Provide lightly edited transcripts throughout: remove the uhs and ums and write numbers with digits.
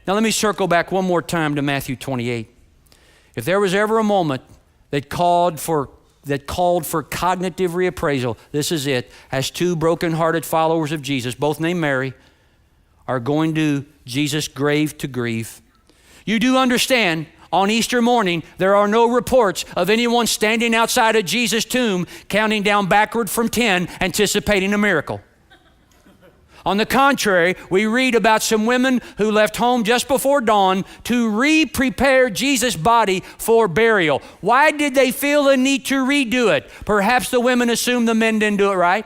Now let me circle back one more time to Matthew 28. If there was ever a moment that called for cognitive reappraisal, this is it. As two broken-hearted followers of Jesus, both named Mary, are going to Jesus' grave to grieve. You do understand, on Easter morning, there are no reports of anyone standing outside of Jesus' tomb counting down backward from 10, anticipating a miracle. On the contrary, we read about some women who left home just before dawn to re-prepare Jesus' body for burial. Why did they feel the need to redo it? Perhaps the women assumed the men didn't do it right.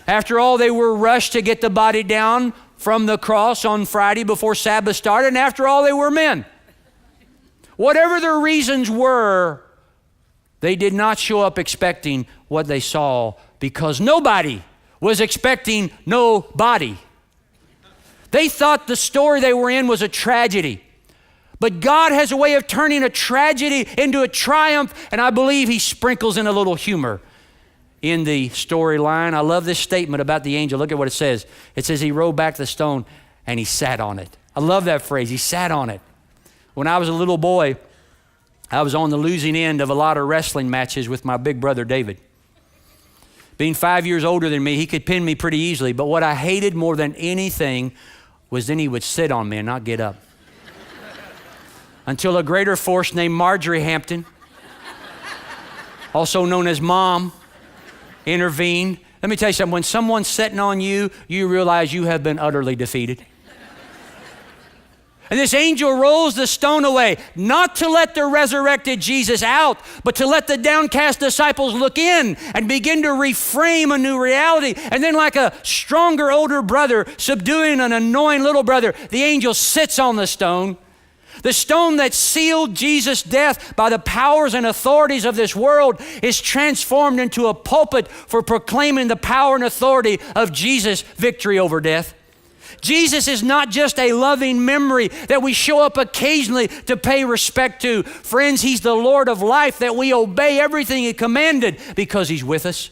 After all, they were rushed to get the body down from the cross on Friday before Sabbath started, and after all, they were men. Whatever their reasons were, they did not show up expecting what they saw, because nobody was expecting nobody. They thought the story they were in was a tragedy. But God has a way of turning a tragedy into a triumph, and I believe He sprinkles in a little humor in the storyline. I love this statement about the angel. Look at what it says. It says He rolled back the stone and He sat on it. I love that phrase. He sat on it. When I was a little boy, I was on the losing end of a lot of wrestling matches with my big brother David. Being 5 years older than me, he could pin me pretty easily, but what I hated more than anything was then he would sit on me and not get up. Until a greater force named Marjorie Hampton, also known as Mom, intervened. Let me tell you something, when someone's sitting on you, you realize you have been utterly defeated. And this angel rolls the stone away, not to let the resurrected Jesus out, but to let the downcast disciples look in and begin to reframe a new reality. And then like a stronger older brother subduing an annoying little brother, the angel sits on the stone that sealed Jesus' death by the powers and authorities of this world is transformed into a pulpit for proclaiming the power and authority of Jesus' victory over death. Jesus is not just a loving memory that we show up occasionally to pay respect to. Friends, He's the Lord of life, that we obey everything He commanded because He's with us.